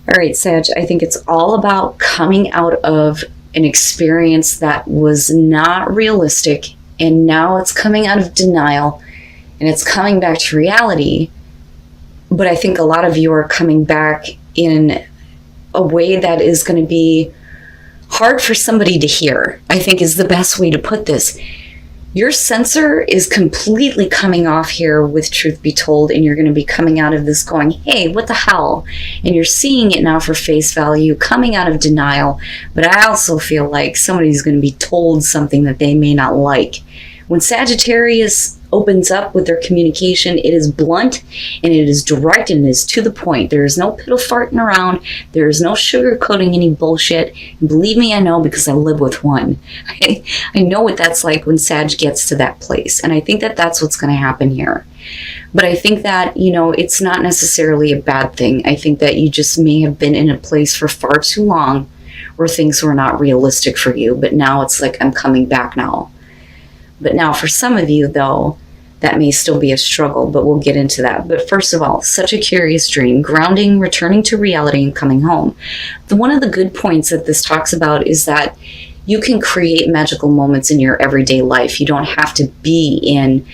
All right, Sag, I think it's all about coming out of an experience that was not realistic, and now it's coming out of denial, and it's coming back to reality. But I think a lot of you are coming back in a way that is going to be hard for somebody to hear, I think is the best way to put this. Your sensor is completely coming off here with truth be told, and you're going to be coming out of this going, hey, what the hell? And you're seeing it now for face value, coming out of denial. But I also feel like somebody's going to be told something that they may not like. When Sagittarius opens up with their communication, it is blunt and it is direct and it is to the point. There is no piddle farting around. There is no sugarcoating any bullshit. And believe me, I know, because I live with one. I know what that's like when Sag gets to that place. And I think that that's what's going to happen here. But I think that, it's not necessarily a bad thing. I think that you just may have been in a place for far too long where things were not realistic for you. But now it's like, I'm coming back now. But now for some of you, though, that may still be a struggle, but we'll get into that. But first of all, such a curious dream, grounding, returning to reality, and coming home. One of the good points that this talks about is that you can create magical moments in your everyday life. You don't have to be in,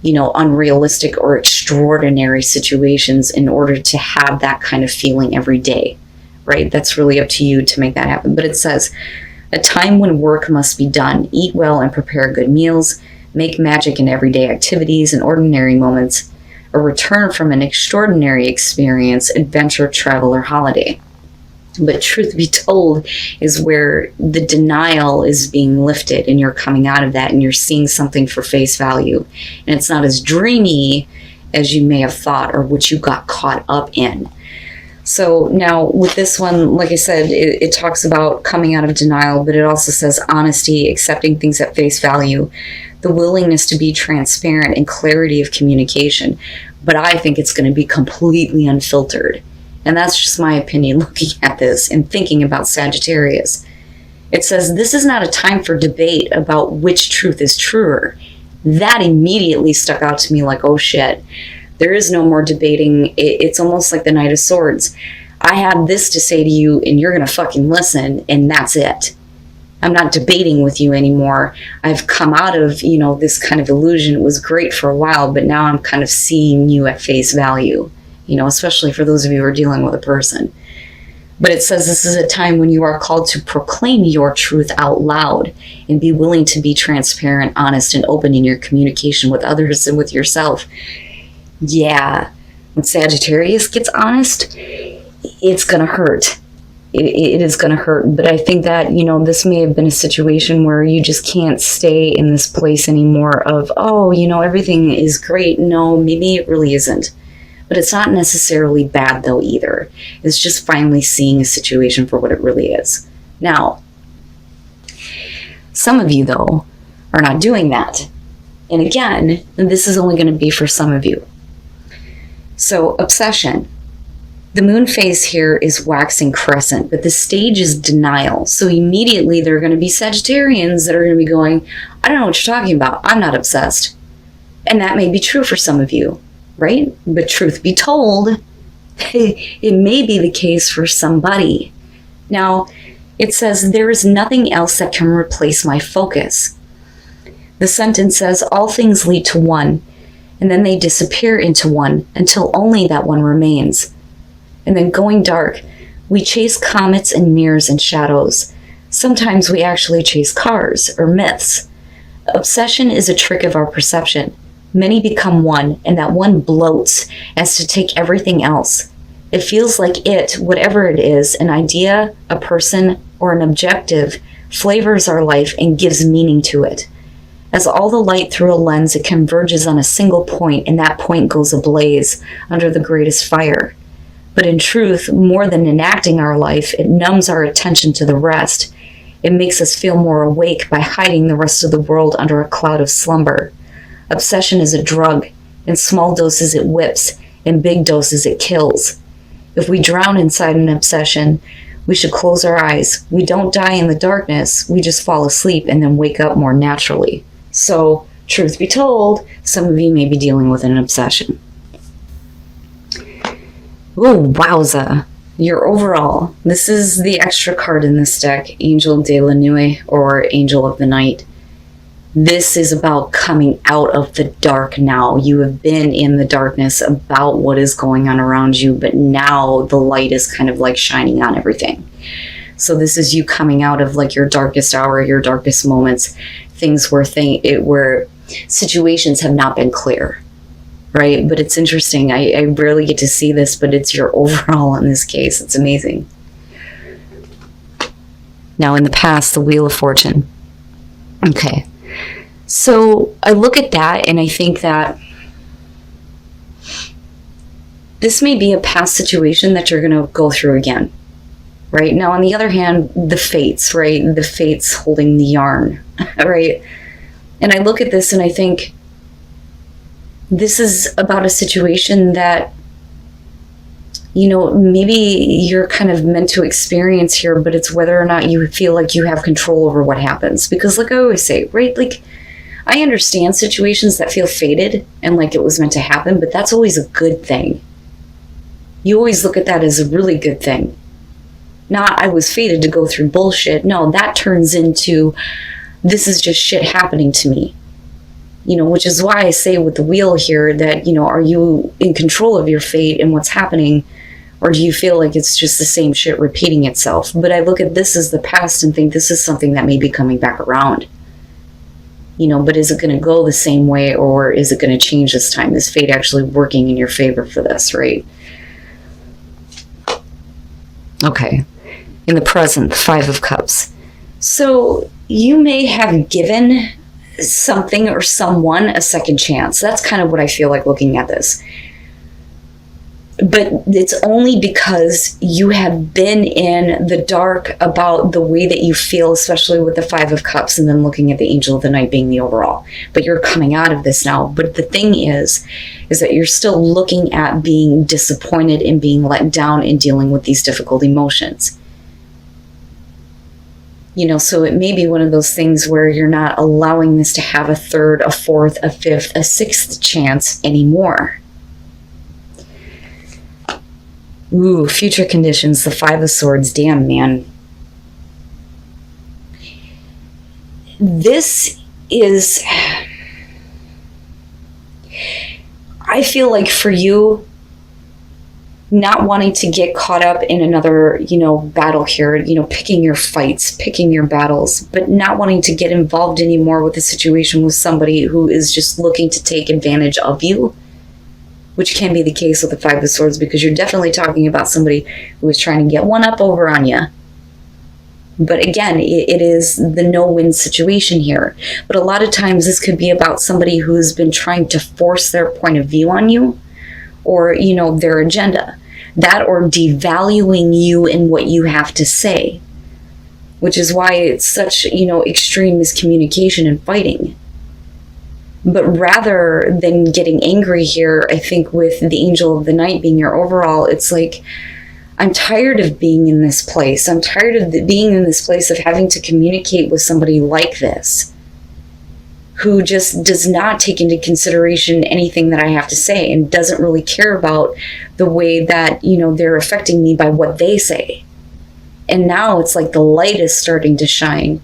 unrealistic or extraordinary situations in order to have that kind of feeling every day, right? That's really up to you to make that happen. But it says, a time when work must be done. Eat well and prepare good meals. Make magic in everyday activities and ordinary moments. A return from an extraordinary experience, adventure, travel, or holiday. But truth be told is where the denial is being lifted and you're coming out of that and you're seeing something for face value. And it's not as dreamy as you may have thought or what you got caught up in. So now with this one, like I said, it talks about coming out of denial, but it also says honesty, accepting things at face value, the willingness to be transparent, and clarity of communication. But I think it's going to be completely unfiltered. And that's just my opinion looking at this and thinking about Sagittarius. It says this is not a time for debate about which truth is truer. That immediately stuck out to me like, oh shit. There is no more debating. It's almost like the Knight of Swords. I have this to say to you and you're going to fucking listen and that's it. I'm not debating with you anymore. I've come out of, this kind of illusion. It was great for a while, but now I'm kind of seeing you at face value, especially for those of you who are dealing with a person. But it says this is a time when you are called to proclaim your truth out loud and be willing to be transparent, honest, and open in your communication with others and with yourself. Yeah, when Sagittarius gets honest, it's going to hurt. It is going to hurt. But I think that, this may have been a situation where you just can't stay in this place anymore of, everything is great. No, maybe it really isn't. But it's not necessarily bad, though, either. It's just finally seeing a situation for what it really is. Now, some of you, though, are not doing that. And again, this is only going to be for some of you. So, obsession. The moon phase here is waxing crescent, but the stage is denial. So immediately there are going to be Sagittarians that are going to be going, I don't know what you're talking about. I'm not obsessed. And that may be true for some of you, right? But truth be told, it may be the case for somebody. Now, it says, there is nothing else that can replace my focus. The sentence says, all things lead to one. And then they disappear into one until only that one remains. And then going dark, we chase comets and mirrors and shadows. Sometimes we actually chase cars or myths. Obsession is a trick of our perception. Many become one, and that one bloats as to take everything else. It feels like it, whatever it is, an idea, a person, or an objective, flavors our life and gives meaning to it. As all the light through a lens, it converges on a single point, and that point goes ablaze under the greatest fire. But in truth, more than enacting our life, it numbs our attention to the rest. It makes us feel more awake by hiding the rest of the world under a cloud of slumber. Obsession is a drug. In small doses it whips, in big doses it kills. If we drown inside an obsession, we should close our eyes. We don't die in the darkness, we just fall asleep and then wake up more naturally. So, truth be told, some of you may be dealing with an obsession. Oh, wowza. Your overall, this is the extra card in this deck, Angel de la Nuit, or Angel of the Night. This is about coming out of the dark now. You have been in the darkness about what is going on around you, but now the light is kind of like shining on everything. So this is you coming out of like your darkest hour, your darkest moments, things where situations have not been clear, right? But it's interesting. I rarely get to see this, but it's your overall in this case. It's amazing. Now in the past, the Wheel of Fortune. Okay. So I look at that and I think that this may be a past situation that you're going to go through again, right? Now, on the other hand, the fates, right? The fates holding the yarn, right? And I look at this and I think this is about a situation that, you know, maybe you're kind of meant to experience here, but it's whether or not you feel like you have control over what happens. Because like I always say, right? Like, I understand situations that feel fated and like it was meant to happen, but that's always a good thing. You always look at that as a really good thing. Not, I was fated to go through bullshit. No, that turns into, this is just shit happening to me. You know, which is why I say with the wheel here that, you know, are you in control of your fate and what's happening? Or do you feel like it's just the same shit repeating itself? But I look at this as the past and think this is something that may be coming back around. You know, but is it going to go the same way, or is it going to change this time? Is fate actually working in your favor for this, right? Okay. In the present, the Five of Cups. So you may have given something or someone a second chance. That's kind of what I feel like looking at this. But it's only because you have been in the dark about the way that you feel, especially with the Five of Cups, and then looking at the Angel of the Night being the overall. But you're coming out of this now. But the thing is that you're still looking at being disappointed and being let down and dealing with these difficult emotions. You know, so it may be one of those things where you're not allowing this to have a third, a fourth, a fifth, a sixth chance anymore. Ooh, future conditions, the Five of Swords. Damn, man. This is, I feel like for you, not wanting to get caught up in another, you know, battle here, you know, picking your fights, picking your battles, but not wanting to get involved anymore with a situation with somebody who is just looking to take advantage of you. Which can be the case with the Five of Swords, because you're definitely talking about somebody who is trying to get one up over on you. But again, it is the no-win situation here. But a lot of times this could be about somebody who has been trying to force their point of view on you, or, you know, their agenda. That, or devaluing you and what you have to say. Which is why it's such, you know, extreme miscommunication and fighting. But rather than getting angry here, I think with the Angel of the Night being your overall, it's like, I'm tired of being in this place. I'm tired of being in this place of having to communicate with somebody like this, who just does not take into consideration anything that I have to say and doesn't really care about the way that, you know, they're affecting me by what they say. And now it's like the light is starting to shine.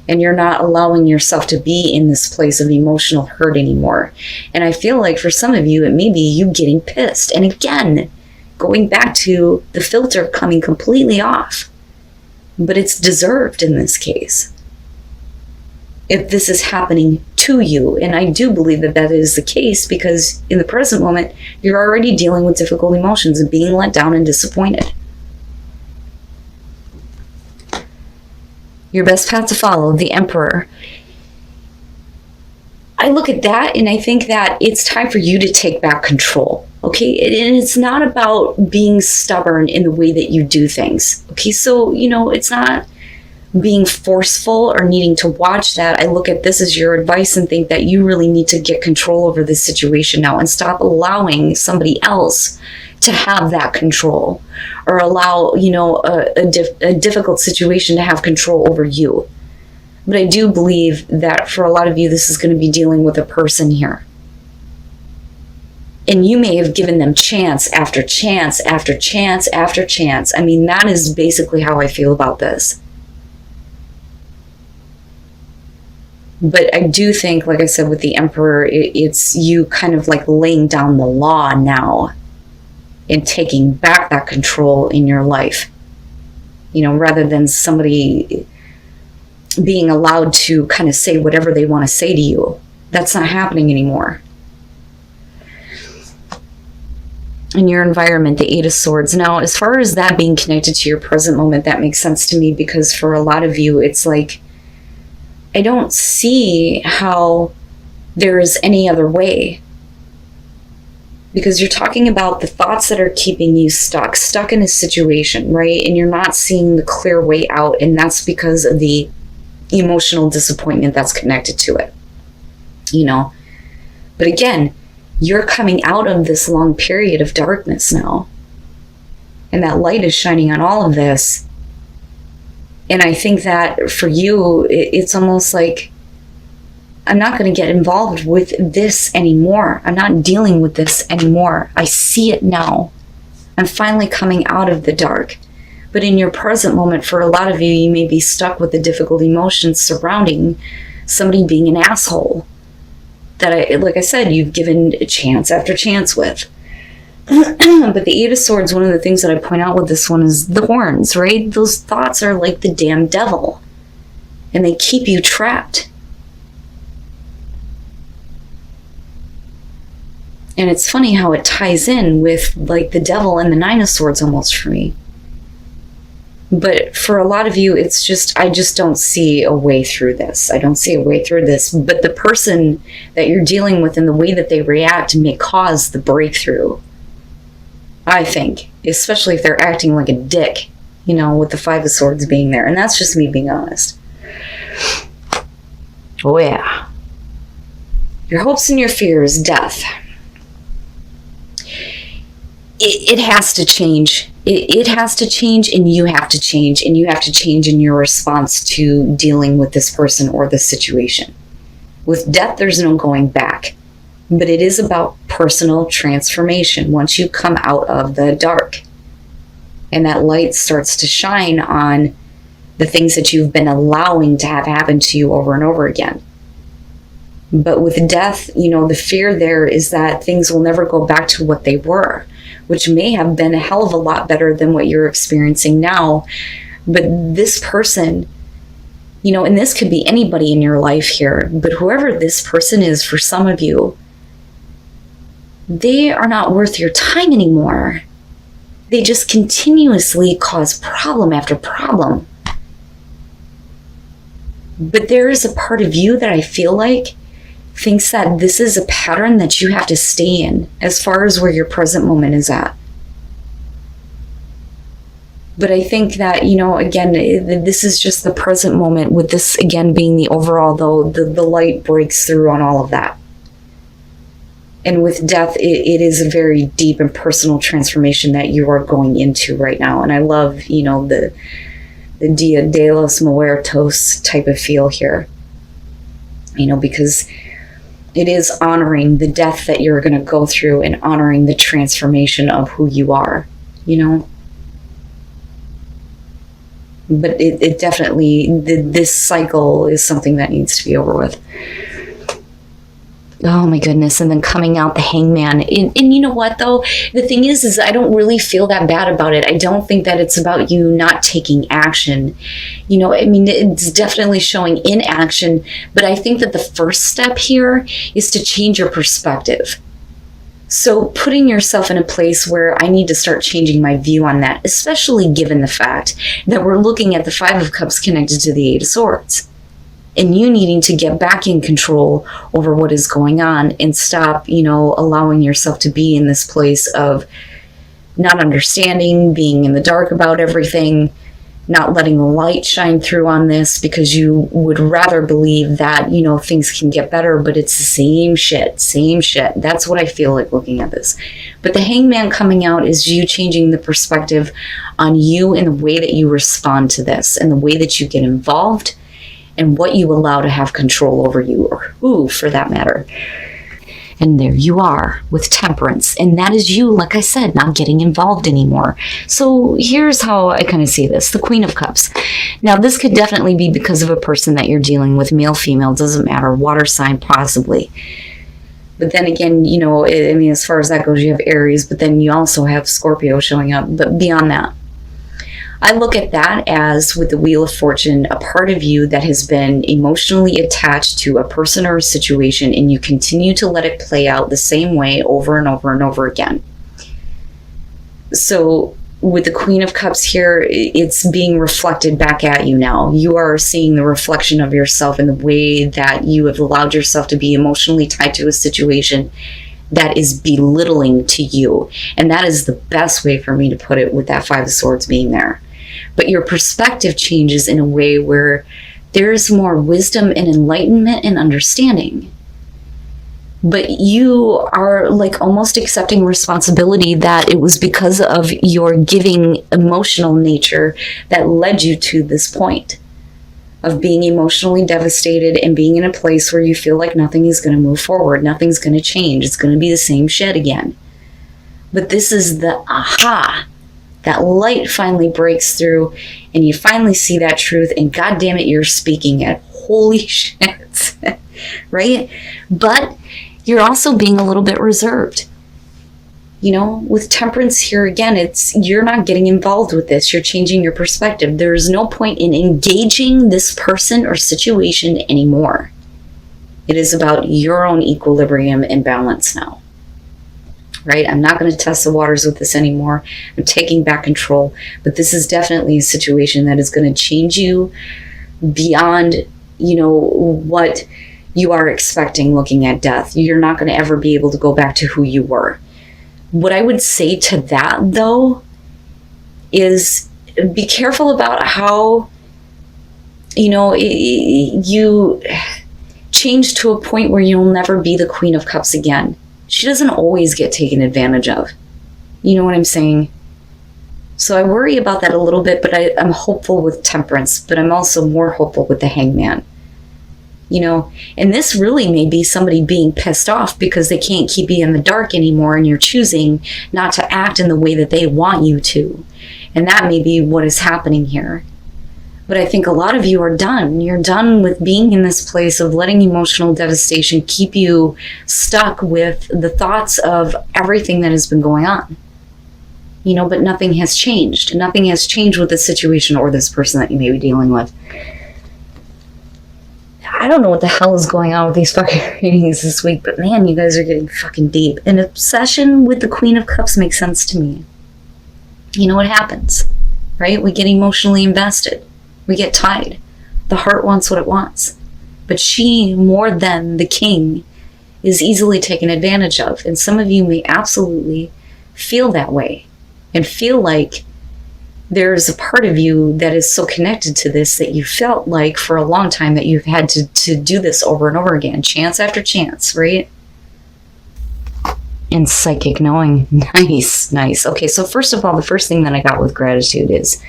And you're not allowing yourself to be in this place of emotional hurt anymore. And I feel like for some of you, it may be you getting pissed. And again, going back to the filter coming completely off. But it's deserved in this case. If this is happening to you. And I do believe that that is the case, because in the present moment, you're already dealing with difficult emotions and being let down and disappointed. Your best path to follow, the Emperor. I look at that and I think that it's time for you to take back control, okay? And it's not about being stubborn in the way that you do things, okay? So, you know, it's not being forceful or needing to watch that. I look at this as your advice and think that you really need to get control over this situation now and stop allowing somebody else to have that control, or allow, you know, a difficult situation to have control over you. But I do believe that for a lot of you, this is going to be dealing with a person here. And you may have given them chance after chance after chance after chance. I mean, that is basically how I feel about this. But I do think, like I said, with the Emperor, it's you kind of like laying down the law now and taking back that control in your life. You know, rather than somebody being allowed to kind of say whatever they want to say to you. That's not happening anymore. In your environment, the Eight of Swords. Now, as far as that being connected to your present moment, that makes sense to me, because for a lot of you, it's like, I don't see how there is any other way. Because you're talking about the thoughts that are keeping you stuck in a situation, right? And you're not seeing the clear way out, and that's because of the emotional disappointment that's connected to it, you know. But again, you're coming out of this long period of darkness now, and that light is shining on all of this. And I think that for you, it's almost like, I'm not going to get involved with this anymore. I'm not dealing with this anymore. I see it now. I'm finally coming out of the dark. But in your present moment, for a lot of you, you may be stuck with the difficult emotions surrounding somebody being an asshole that, like I said, you've given chance after chance with. But the Eight of Swords, one of the things that I point out with this one is the horns, right? Those thoughts are like the damn devil, and they keep you trapped. And it's funny how it ties in with like the devil and the Nine of Swords almost for me. But for a lot of you, it's just, I just don't see a way through this. I don't see a way through this. But the person that you're dealing with and the way that they react may cause the breakthrough, I think. Especially if they're acting like a dick, you know, with the Five of Swords being there. And that's just me being honest. Oh yeah. Your hopes and your fears, death. It has to change. It has to change, and you have to change, and you have to change in your response to dealing with this person or this situation. With death, there's no going back, but it is about personal transformation once you come out of the dark and that light starts to shine on the things that you've been allowing to have happen to you over and over again. But with death, you know, the fear there is that things will never go back to what they were, which may have been a hell of a lot better than what you're experiencing now. But this person, you know, and this could be anybody in your life here, but whoever this person is for some of you, they are not worth your time anymore. They just continuously cause problem after problem. But there is a part of you that I feel like thinks that this is a pattern that you have to stay in as far as where your present moment is at. But I think that, you know, again, this is just the present moment, with this again being the overall, though, the light breaks through on all of that. And with death, it is a very deep and personal transformation that you are going into right now. And I love, you know, the Dia de los Muertos type of feel here, you know, because it is honoring the death that you're going to go through and honoring the transformation of who you are, you know. But it definitely, this cycle is something that needs to be over with. Oh my goodness. And then coming out the Hangman. And you know what though? The thing is I don't really feel that bad about it. I don't think that it's about you not taking action. You know, I mean, it's definitely showing inaction, but I think that the first step here is to change your perspective. So putting yourself in a place where I need to start changing my view on that, especially given the fact that we're looking at the Five of Cups connected to the Eight of Swords. And you needing to get back in control over what is going on and stop, you know, allowing yourself to be in this place of not understanding, being in the dark about everything, not letting the light shine through on this because you would rather believe that, you know, things can get better, but it's the same shit, same shit. That's what I feel like looking at this. But the Hangman coming out is you changing the perspective on you and the way that you respond to this and the way that you get involved and what you allow to have control over you, or who for that matter. And there you are with temperance. And that is you, like I said, not getting involved anymore. So here's how I kind of see this. The Queen of Cups. Now, this could definitely be because of a person that you're dealing with, male, female, doesn't matter, water sign, possibly. But then again, you know, I mean, as far as that goes, you have Aries, but then you also have Scorpio showing up. But beyond that, I look at that as, with the Wheel of Fortune, a part of you that has been emotionally attached to a person or a situation, and you continue to let it play out the same way over and over and over again. So with the Queen of Cups here, it's being reflected back at you now. You are seeing the reflection of yourself in the way that you have allowed yourself to be emotionally tied to a situation that is belittling to you. And that is the best way for me to put it, with that Five of Swords being there. But your perspective changes in a way where there's more wisdom and enlightenment and understanding. But you are like almost accepting responsibility that it was because of your giving emotional nature that led you to this point of being emotionally devastated and being in a place where you feel like nothing is going to move forward, nothing's going to change, it's going to be the same shit again. But this is the aha. That light finally breaks through and you finally see that truth, and God damn it, you're speaking it. Holy shit. Right? But you're also being a little bit reserved. You know, with temperance here again, it's, you're not getting involved with this. You're changing your perspective. There is no point in engaging this person or situation anymore. It is about your own equilibrium and balance now. Right? I'm not going to test the waters with this anymore. I'm taking back control. But this is definitely a situation that is going to change you beyond, you know, what you are expecting looking at death. You're not going to ever be able to go back to who you were. What I would say to that, though, is be careful about how, you know, you change to a point where you'll never be the Queen of Cups again. She doesn't always get taken advantage of. You know what I'm saying? So I worry about that a little bit, but I'm hopeful with temperance, but I'm also more hopeful with the Hangman. You know, and this really may be somebody being pissed off because they can't keep you in the dark anymore, and you're choosing not to act in the way that they want you to. And that may be what is happening here. But I think a lot of you are done. You're done with being in this place of letting emotional devastation keep you stuck with the thoughts of everything that has been going on. You know, but nothing has changed. Nothing has changed with this situation or this person that you may be dealing with. I don't know what the hell is going on with these fucking readings this week, but man, you guys are getting fucking deep. An obsession with the Queen of Cups makes sense to me. You know what happens, right? We get emotionally invested. We get tied. The heart wants what it wants. But she, more than the king, is easily taken advantage of. And some of you may absolutely feel that way and feel like there's a part of you that is so connected to this that you felt like for a long time that you've had to do this over and over again, chance after chance, right? And psychic knowing. Nice, nice. Okay, so first of all, the first thing that I got with gratitude is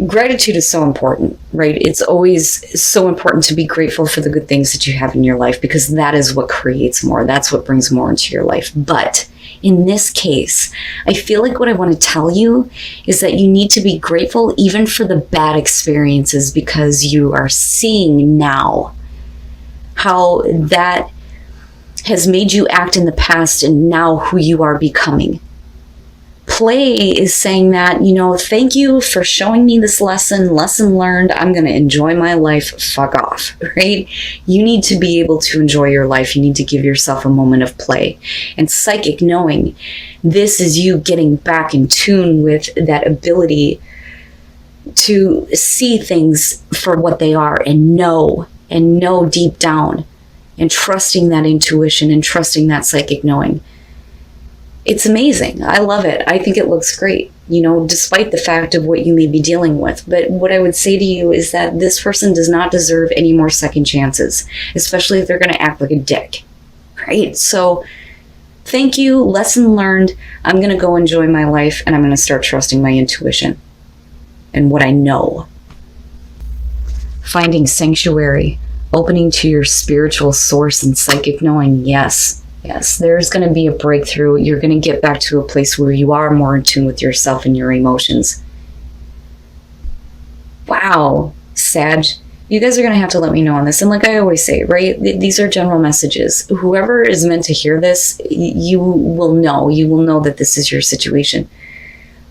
gratitude is so important, right? It's always so important to be grateful for the good things that you have in your life, because that is what creates more. That's what brings more into your life. But in this case, I feel like what I want to tell you is that you need to be grateful even for the bad experiences, because you are seeing now how that has made you act in the past and now who you are becoming. Play is saying that, you know, thank you for showing me this lesson learned. I'm going to enjoy my life. Fuck off, right? You need to be able to enjoy your life. You need to give yourself a moment of play. And psychic knowing, this is you getting back in tune with that ability to see things for what they are and know deep down, and trusting that intuition and trusting that psychic knowing. It's amazing. I love it. I think it looks great, you know, despite the fact of what you may be dealing with. But what I would say to you is that this person does not deserve any more second chances, especially if they're going to act like a dick, right? So thank you. Lesson learned. I'm going to go enjoy my life, and I'm going to start trusting my intuition and what I know. Finding sanctuary. opening to your spiritual source and psychic knowing. Yes, there's going to be a breakthrough. You're going to get back to a place where you are more in tune with yourself and your emotions. Wow, Sag, you guys are going to have to let me know on this. And like I always say, right, these are general messages. Whoever is meant to hear this, you will know that this is your situation.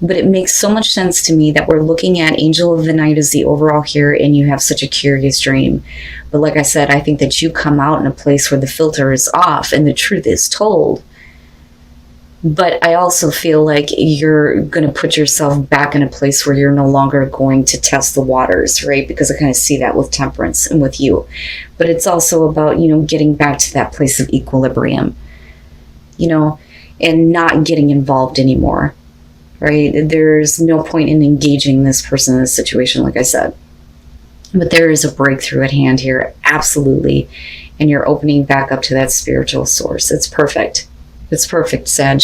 But it makes so much sense to me that we're looking at Angel of the Night as the overall here, and you have such a curious dream. But like I said, I think that you come out in a place where the filter is off and the truth is told. But I also feel like you're going to put yourself back in a place where you're no longer going to test the waters, right? Because I kind of see that with Temperance and with you. But it's also about, getting back to that place of equilibrium, and not getting involved anymore. Right? There's no point in engaging this person in this situation, like I said. But there is a breakthrough at hand here, absolutely. And you're opening back up to that spiritual source. It's perfect. It's perfect, Sag.